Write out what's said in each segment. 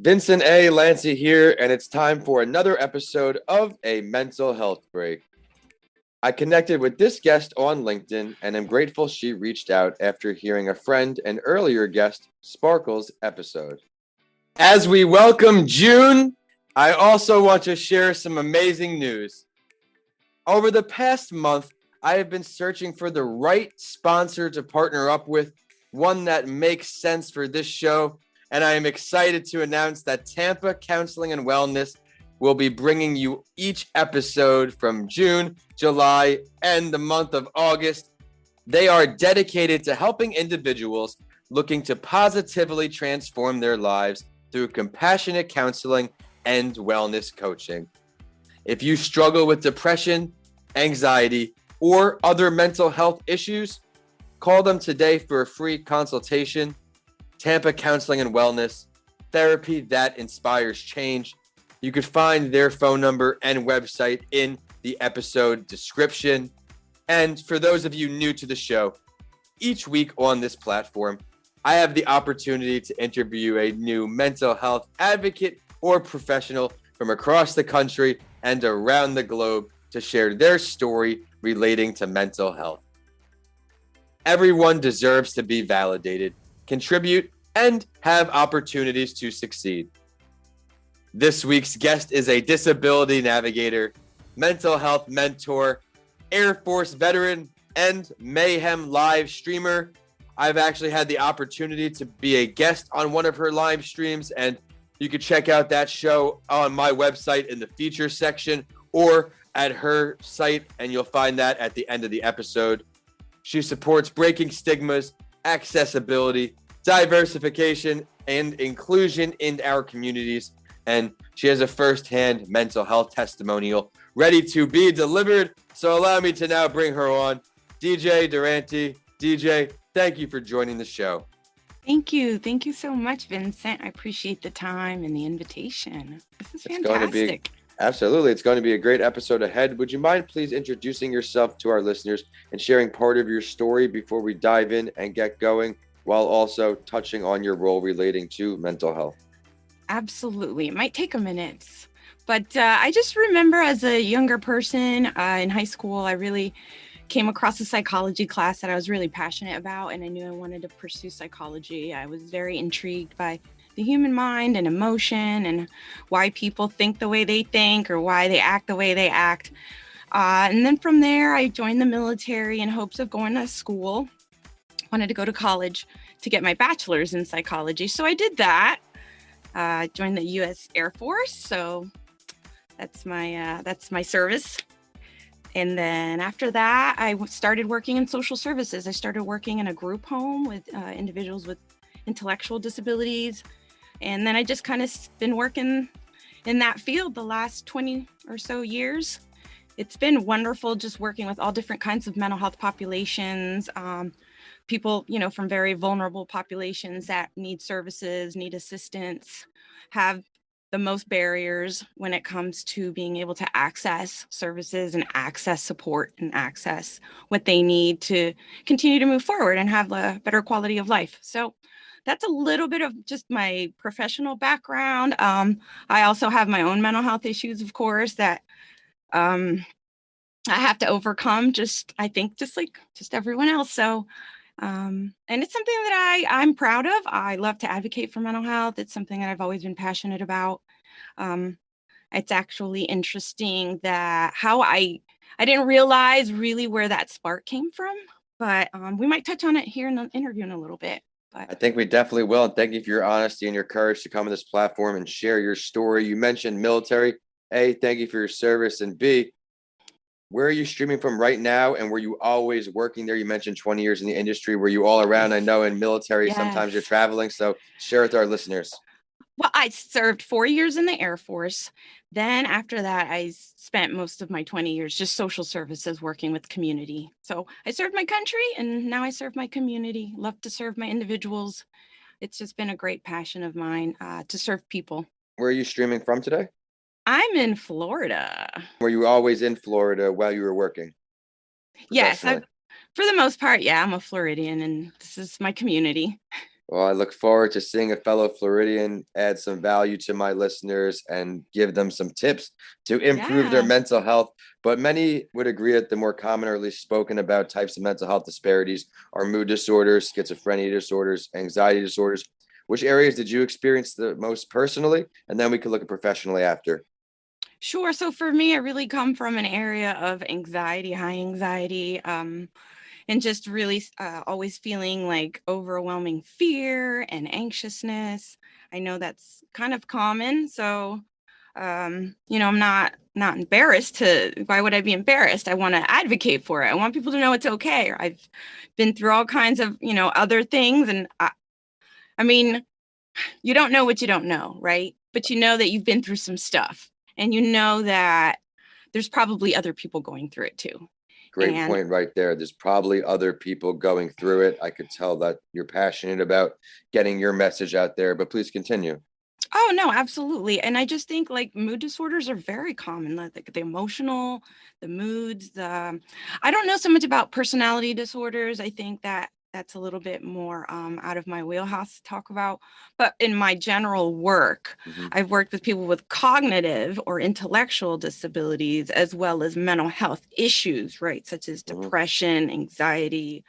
Vincent A. Lanci here, and it's time for another episode of A Mental Health Break. I connected with this guest on LinkedIn, and am grateful she reached out after hearing a friend and earlier guest, Sparkle's episode. As we welcome June, I also want to share some amazing news. Over the past month, I have been searching for the right sponsor to partner up with, one that makes sense for this show, and I am excited to announce that Tampa Counseling and Wellness will be bringing you each episode from June, July, and the month of August. They are dedicated to helping individuals looking to positively transform their lives through compassionate counseling and wellness coaching. If you struggle with depression, anxiety, or other mental health issues, call them today for a free consultation. Tampa Counseling and Wellness, therapy that inspires change. You could find their phone number and website in the episode description. And for those of you new to the show, each week on this platform, I have the opportunity to interview a new mental health advocate or professional from across the country and around the globe to share their story relating to mental health. Everyone deserves to be validated, contribute, and have opportunities to succeed. This week's guest is a disability navigator, mental health mentor, Air Force veteran, and Mayhem live streamer. I've actually had the opportunity to be a guest on one of her live streams, and you can check out that show on my website in the feature section or at her site, and you'll find that at the end of the episode. She supports breaking stigmas, accessibility, diversification, and inclusion in our communities. And she has a firsthand mental health testimonial ready to be delivered. So allow me to now bring her on, DeeJae DuRante. DeeJae, thank you for joining the show. Thank you. Thank you so much, Vincent. I appreciate the time and the invitation. This is fantastic. Absolutely. It's going to be a great episode ahead. Would you mind please introducing yourself to our listeners and sharing part of your story before we dive in and get going, while also touching on your role relating to mental health? Absolutely. It might take a minute, but I just remember as a younger person in high school, I really came across a psychology class that I was really passionate about, and I knew I wanted to pursue psychology. I was very intrigued by the human mind and emotion and why people think the way they think or why they act the way they act. And then from there, I joined the military in hopes of going to school. Wanted to go to college to get my bachelor's in psychology. So I did that. Joined the U.S. Air Force. So that's my service. And then after that, I started working in social services. I started working in a group home with individuals with intellectual disabilities. And then I just kind of been working in that field the last 20 or so years. It's been wonderful just working with all different kinds of mental health populations, people, from very vulnerable populations that need services, need assistance, have the most barriers when it comes to being able to access services and access support and access what they need to continue to move forward and have a better quality of life. So that's a little bit of just my professional background. I also have my own mental health issues, of course, that I have to overcome, I think like everyone else. So, and it's something that I'm proud of. I love to advocate for mental health. It's something that I've always been passionate about. It's actually interesting that how I didn't realize really where that spark came from, but we might touch on it here in the interview in a little bit. I think we definitely will. And thank you for your honesty and your courage to come on this platform and share your story. You mentioned military. A, thank you for your service. And B, where are you streaming from right now? And were you always working there? You mentioned 20 years in the industry. Were you all around? I know in military, sometimes you're traveling. So share with our listeners. Well, I served 4 years in the Air Force. Then after that, I spent most of my 20 years just social services working with community. So I served my country and now I serve my community. Love to serve my individuals. It's just been a great passion of mine to serve people. Where are you streaming from today? I'm in Florida. Were you always in Florida while you were working? Yes, for the most part, yeah, I'm a Floridian and this is my community. Well, I look forward to seeing a fellow Floridian add some value to my listeners and give them some tips to improve their Yeah. mental health. But many would agree that the more commonly spoken about types of mental health disparities are mood disorders, schizophrenia disorders, anxiety disorders. Which areas did you experience the most personally? And then we could look at professionally after. Sure. So for me, I really come from an area of anxiety, high anxiety, and just really always feeling like overwhelming fear and anxiousness. I know that's kind of common. So, I'm not embarrassed to, why would I be embarrassed? I want to advocate for it. I want people to know it's okay. I've been through all kinds of, other things. And I mean, you don't know what you don't know, right? But you know that you've been through some stuff and you know that there's probably other people going through it too. Great And point right there. There's probably other people going through it. I could tell that you're passionate about getting your message out there, but please continue. oh no, absolutely. And I just think like mood disorders are very common, like the emotional, the moods, I don't know so much about personality disorders. I think that that's a little bit more out of my wheelhouse to talk about. But in my general work, Mhm. I've worked with people with cognitive or intellectual disabilities as well as mental health issues, right? Such as Mhm. depression, anxiety,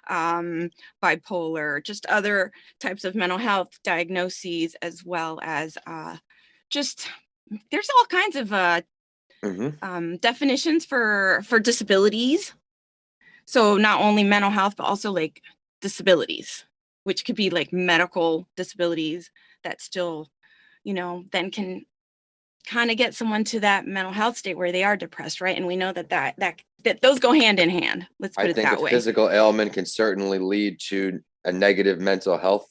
bipolar, just other types of mental health diagnoses, as well as just there's all kinds of Mhm. definitions for disabilities. So not only mental health, but also like disabilities, which could be like medical disabilities that still, then can kind of get someone to that mental health state where they are depressed, right? And we know that those go hand in hand. Let's I put it think a that way. physical ailment can certainly lead to a negative mental health.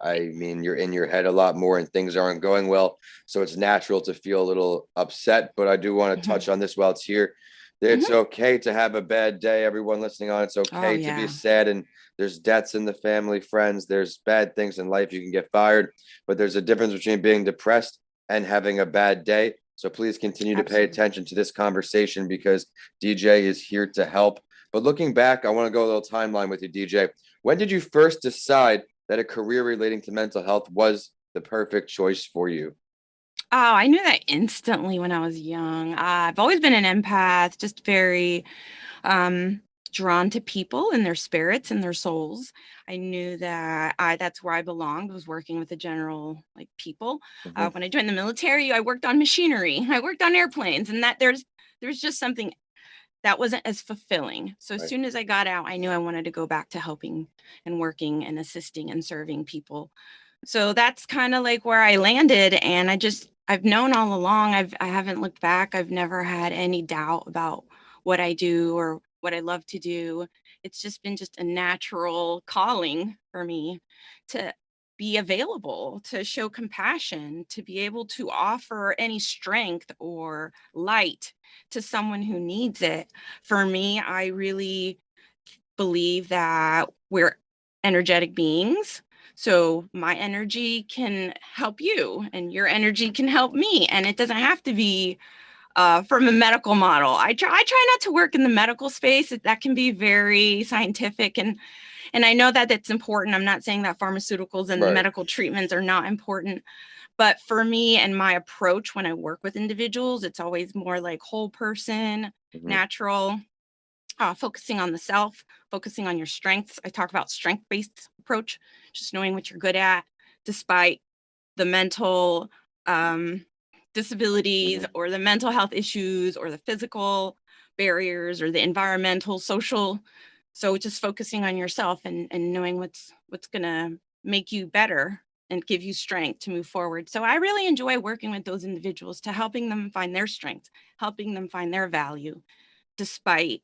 I mean, you're in your head a lot more and things aren't going well. So it's natural to feel a little upset. But I do want to Hmm. touch on this while it's here. It's Hmm. okay to have a bad day. Everyone listening on, it's Oh okay to be yeah. sad. And there's deaths in the family, friends. There's bad things in life. You can get fired. But there's a difference between being depressed and having a bad day. So please continue to pay Absolutely. attention to this conversation because DeeJae is here to help. But looking back, I want to go a little timeline with you, DeeJae. When did you first decide that a career relating to mental health was the perfect choice for you? Oh, I knew that instantly when I was young. I've always been an empath, just very um, drawn to people and their spirits and their souls. I knew that that's where I belonged, was working with the general like people. Mm-hmm. When I joined the military, I worked on machinery. I worked on airplanes, and that there's just something that wasn't as fulfilling. So as Right. soon as I got out, I knew I wanted to go back to helping and working and assisting and serving people. So that's kind of like where I landed, and I've known all along. I haven't looked back. I've never had any doubt about what I do or what I love to do. It's just been just a natural calling for me to be available, to show compassion, to be able to offer any strength or light to someone who needs it. For me, I really believe that we're energetic beings. So my energy can help you, and your energy can help me. And it doesn't have to be from a medical model. I try not to work in the medical space. That can be very scientific, and I know that that's important. I'm not saying that pharmaceuticals and Right. medical treatments are not important, but for me and my approach when I work with individuals, it's always more like whole person, Mm-hmm. natural, focusing on the self, focusing on your strengths. I talk about strength-based approach, just knowing what you're good at, despite the mental disabilities Mm-hmm. or the mental health issues or the physical barriers or the environmental, social. So just focusing on yourself and knowing what's gonna make you better and give you strength to move forward. So I really enjoy working with those individuals to helping them find their strengths, helping them find their value, despite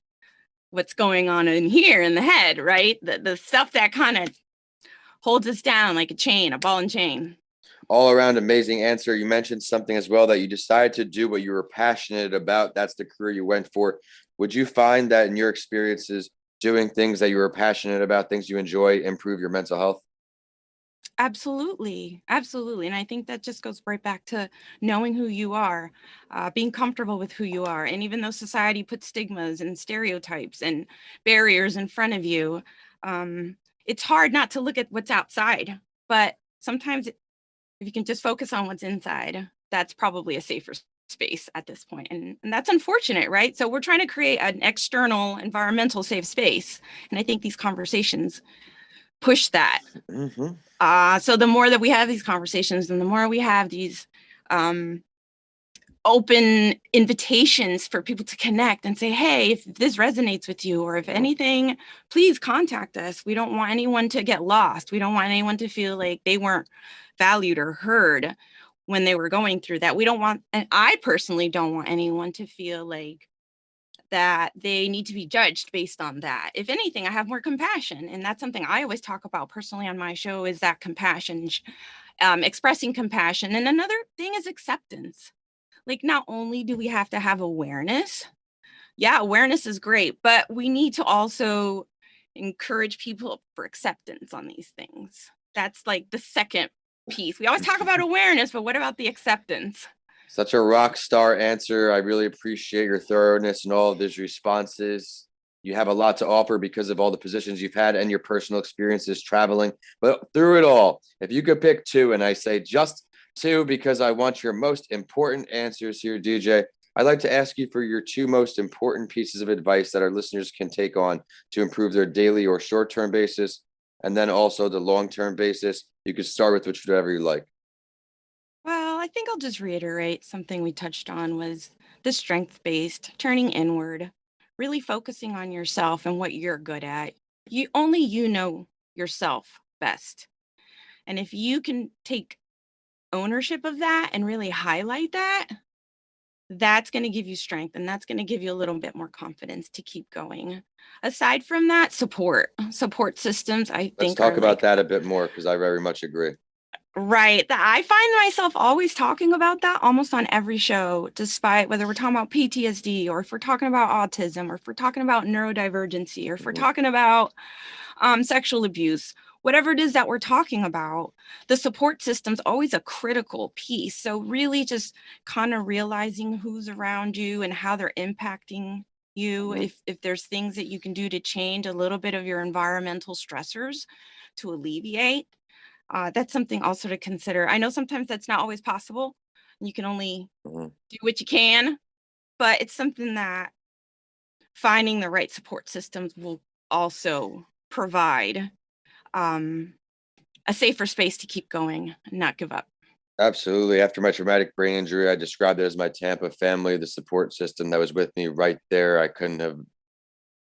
what's going on in here in the head, right? The stuff that kind of holds us down like a chain, a ball and chain. All around amazing answer. You mentioned something as well that you decided to do what you were passionate about. That's the career you went for. Would you find that in your experiences, doing things that you were passionate about, things you enjoy, improve your mental health? Absolutely. Absolutely. And I think that just goes right back to knowing who you are, being comfortable with who you are. And even though society puts stigmas and stereotypes and barriers in front of you, um, it's hard not to look at what's outside, but sometimes if you can just focus on what's inside, that's probably a safer space at this point. And that's unfortunate, right? So we're trying to create an external environmental safe space. And I think these conversations push that. So the more that we have these conversations and the more we have these open invitations for people to connect and say, hey, if this resonates with you, or if anything, please contact us. We don't want anyone to get lost. We don't want anyone to feel like they weren't valued or heard when they were going through that. We don't want, and I personally don't want anyone to feel like that they need to be judged based on that. If anything, I have more compassion. And that's something I always talk about personally on my show, is that compassion, expressing compassion. And another thing is acceptance. Like, not only do we have to have awareness, yeah, awareness is great, but we need to also encourage people for acceptance on these things. That's like the second piece. We always talk about awareness, but what about the acceptance? Such a rock star answer. I really appreciate your thoroughness and all of these responses. You have a lot to offer because of all the positions you've had and your personal experiences traveling. But through it all, if you could pick two, and I say just two because I want your most important answers here, DeeJae, I'd like to ask you for your two most important pieces of advice that our listeners can take on to improve their daily or short-term basis, and then also the long-term basis. You could start with whichever you like. Well, I think I'll just reiterate something we touched on, was the strength-based, turning inward, really focusing on yourself and what you're good at. You know yourself best. And if you can take ownership of that and really highlight that, that's going to give you strength, and that's going to give you a little bit more confidence to keep going. Aside from that, support systems, I Let's think, talk are about like, that a bit more because I very much agree. right. That I find myself always talking about that almost on every show, despite whether we're talking about PTSD, or if we're talking about autism, or if we're talking about neurodivergency, or if we're talking about sexual abuse, whatever it is that we're talking about, the support system's always a critical piece. So really just kind of realizing who's around you and how they're impacting you. If there's things that you can do to change a little bit of your environmental stressors to alleviate, that's something also to consider. I know sometimes that's not always possible. You can only do what you can, but it's something that finding the right support systems will also provide a safer space to keep going and not give up. Absolutely. After my traumatic brain injury, I described it as my Tampa family, the support system that was with me right there. I couldn't have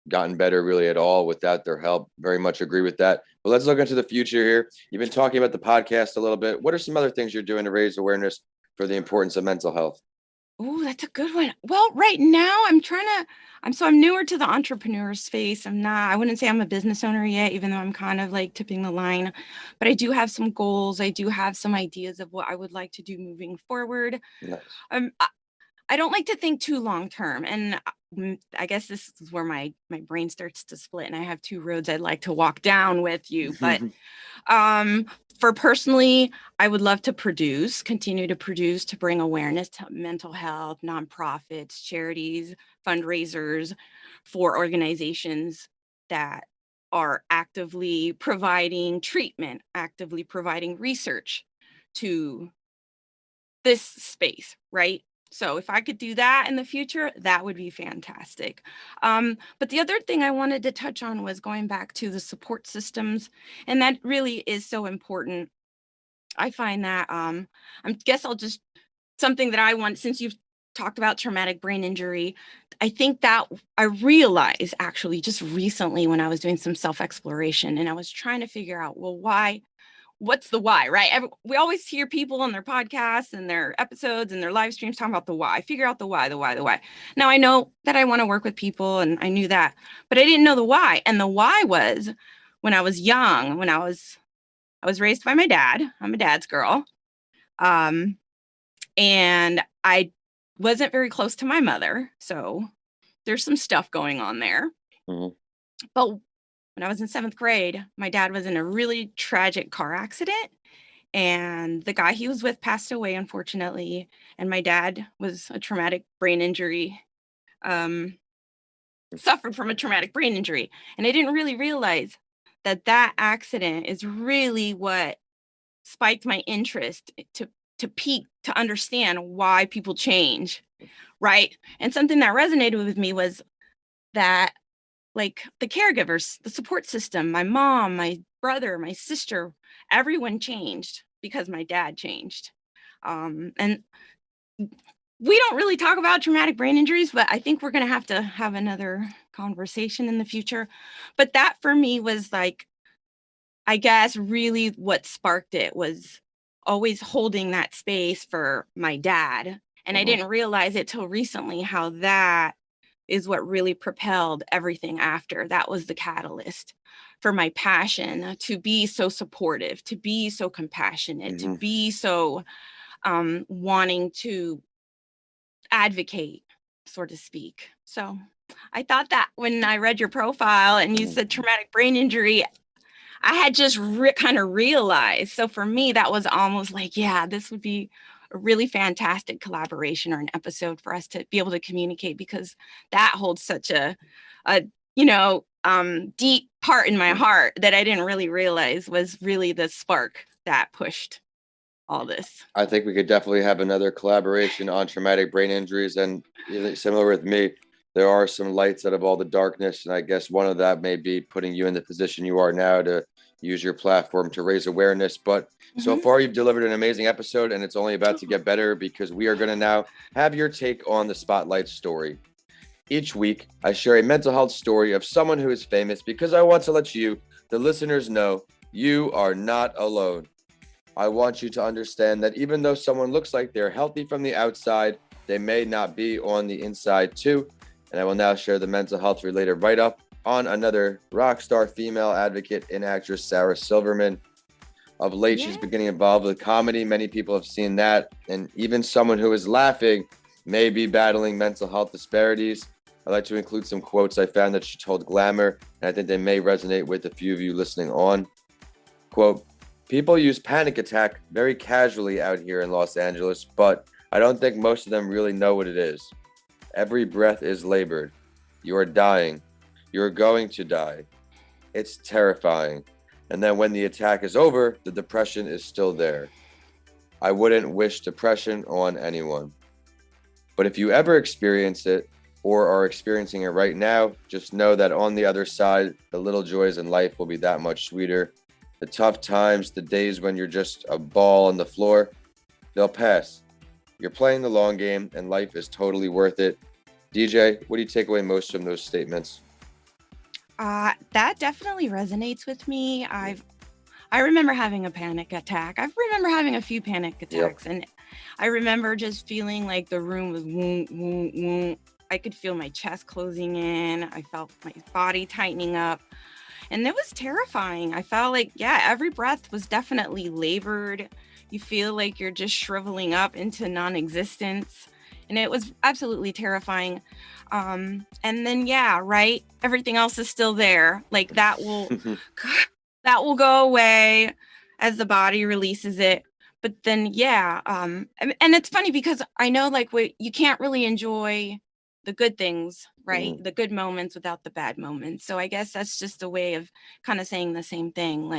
gotten better really at all without their help. Very much agree with that. But let's look into the future here. You've been talking about the podcast a little bit. What are some other things you're doing to raise awareness for the importance of mental health? Oh, that's a good one. Well, right now I'm newer to the entrepreneur space. I wouldn't say I'm a business owner yet, even though I'm kind of like tipping the line, but I do have some goals. I do have some ideas of what I would like to do moving forward. Nice. I don't like to think too long term, and I guess this is where my brain starts to split, and I have two roads I'd like to walk down with you. But for personally, I would love to continue to produce, to bring awareness to mental health, nonprofits, charities, fundraisers, for organizations that are actively providing treatment, actively providing research to this space, right? So if I could do that in the future, that would be fantastic. But the other thing I wanted to touch on was going back to the support systems, and that really is so important. I find that I guess I'll just something that I want, since you've talked about traumatic brain injury, I think that I realized actually just recently when I was doing some self-exploration and I was trying to figure out, well, what's the why, right? We always hear people on their podcasts and their episodes and their live streams talking about the why. Figure out the why, the why, the why. Now I know that I want to work with people, and I knew that, but I didn't know the why. And the why was when I was young, when I was raised by my dad. I'm a dad's girl. And I wasn't very close to my mother. So there's some stuff going on there. But when I was in 7th grade, my dad was in a really tragic car accident, and the guy he was with passed away, unfortunately. And my dad was a traumatic brain injury, suffered from a traumatic brain injury. And I didn't really realize that accident is really what spiked my interest to peak, to understand why people change, right? And something that resonated with me was that, like, the caregivers, the support system, my mom, my brother, my sister, everyone changed because my dad changed. And we don't really talk about traumatic brain injuries, but I think we're going to have another conversation in the future. But that for me was like, I guess really what sparked it was always holding that space for my dad. And I didn't realize it till recently how that is what really propelled everything after. That was the catalyst for my passion to be so supportive, to be so compassionate, to be so wanting to advocate, so to speak. So I thought that when I read your profile and you said traumatic brain injury, I had just kind of realized. So for me, that was almost like, yeah, this would be a really fantastic collaboration or an episode for us to be able to communicate, because that holds such a deep part in my heart that I didn't really realize was really the spark that pushed all this. I think we could definitely have another collaboration on traumatic brain injuries. And similar with me, there are some lights out of all the darkness. And I guess one of that may be putting you in the position you are now to use your platform to raise awareness. But so far, you've delivered an amazing episode, and it's only about to get better, because we are going to now have your take on the Spotlight story. Each week, I share a mental health story of someone who is famous, because I want to let you, the listeners, know you are not alone. I want you to understand that even though someone looks like they're healthy from the outside, they may not be on the inside too. And I will now share the mental health related write-up on another rock star female advocate and actress, Sarah Silverman. Of late, she's been getting involved with comedy. Many people have seen that. And even someone who is laughing may be battling mental health disparities. I'd like to include some quotes I found that she told Glamour, and I think they may resonate with a few of you listening on. Quote, "People use panic attack very casually out here in Los Angeles, but I don't think most of them really know what it is. Every breath is labored. You are dying. You are going to die. It's terrifying. And then when the attack is over, the depression is still there. I wouldn't wish depression on anyone. But if you ever experience it or are experiencing it right now, just know that on the other side, the little joys in life will be that much sweeter. The tough times, the days when you're just a ball on the floor, they'll pass. You're playing the long game, and life is totally worth it." DeeJae, what do you take away most from those statements? That definitely resonates with me. I remember having a panic attack. I remember having a few panic attacks, and I remember just feeling like the room was woom, woom, woom. I could feel my chest closing in. I felt my body tightening up. And it was terrifying. I felt like, every breath was definitely labored. You feel like you're just shriveling up into non-existence. And it was absolutely terrifying. And then, everything else is still there. Like that will go away as the body releases it. But then, and it's funny because I know you can't really enjoy the good things, right? The good moments without the bad moments. So I guess that's just a way of kind of saying the same thing.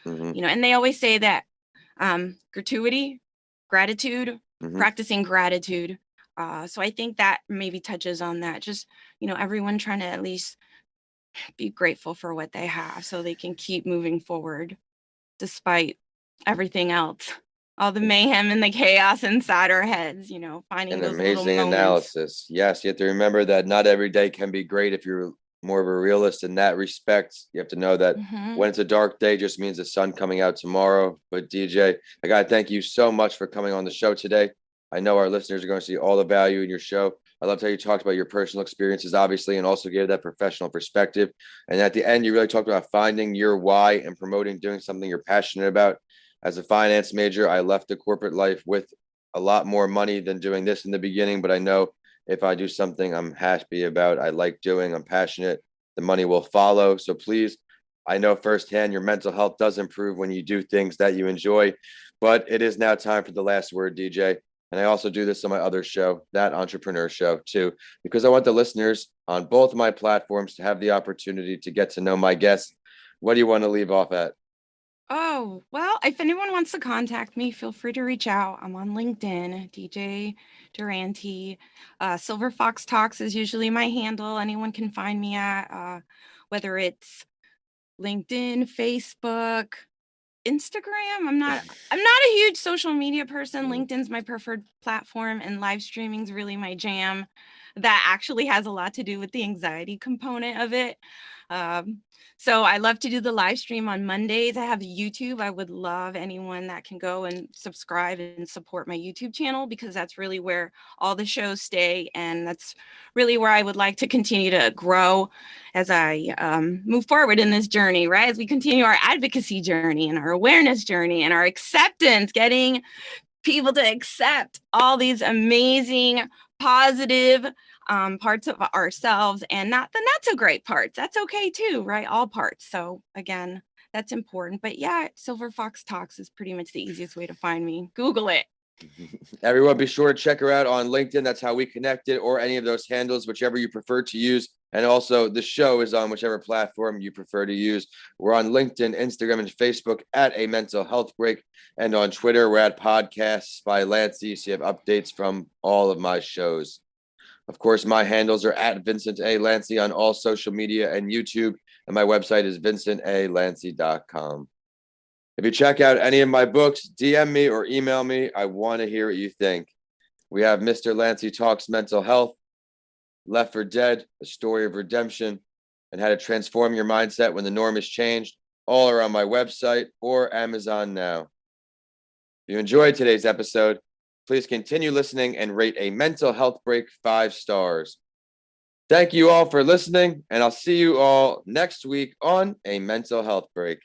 And they always say that gratitude, practicing gratitude. So I think that maybe touches on that. Just, everyone trying to at least be grateful for what they have so they can keep moving forward despite everything else. All the mayhem and the chaos inside our heads, finding An those little amazing moments. analysis. Yes, you have to remember that not every day can be great. If you're more of a realist in that respect, you have to know that when it's a dark day, just means the sun coming out tomorrow. But DeeJae, I gotta thank you so much for coming on the show today. I know our listeners are going to see all the value in your show. I loved how you talked about your personal experiences, obviously, and also gave that professional perspective. And at the end, you really talked about finding your why and promoting doing something you're passionate about. As a finance major, I left the corporate life with a lot more money than doing this in the beginning, but I know if I do something I'm happy about, I like doing, I'm passionate, the money will follow. So please, I know firsthand your mental health does improve when you do things that you enjoy, but it is now time for the last word, DeeJae. And I also do this on my other show, That Entrepreneur Show, too, because I want the listeners on both of my platforms to have the opportunity to get to know my guests What do you want to leave off at? Oh, well, if anyone wants to contact me, feel free to reach out. I'm on LinkedIn, DeeJae DuRante. Silver Fox Talks is usually my handle. Anyone can find me at, whether it's LinkedIn, Facebook, Instagram. I'm not a huge social media person. LinkedIn's my preferred platform, and live streaming's really my jam. That actually has a lot to do with the anxiety component of it. Um, so I love to do the live stream on Mondays. I have YouTube. I would love anyone that can go and subscribe and support my YouTube channel, because that's really where all the shows stay, and that's really where I would like to continue to grow as I move forward in this journey, right? As we continue our advocacy journey and our awareness journey and our acceptance, getting people to accept all these amazing, positive parts of ourselves, and not the not so great parts. That's okay too, right? All parts. So again, that's important. But yeah, Silver Fox Talks is pretty much the easiest way to find me. Google it. Everyone, be sure to check her out on LinkedIn. That's how we connected, or any of those handles, whichever you prefer to use. And also, the show is on whichever platform you prefer to use. We're on LinkedIn, Instagram, and Facebook at A Mental Health Break. And on Twitter, we're at Podcasts by Lanci. So you have updates from all of my shows. Of course, my handles are at Vincent A. Lanci on all social media and YouTube. And my website is vincentalanci.com. If you check out any of my books, DM me or email me. I want to hear what you think. We have Mr. Lanci Talks Mental Health, Left for Dead, A Story of Redemption, and How to Transform Your Mindset When the Norm is Changed. All are on my website or Amazon now. If you enjoyed today's episode, please continue listening and rate A Mental Health Break 5 stars. Thank you all for listening, and I'll see you all next week on A Mental Health Break.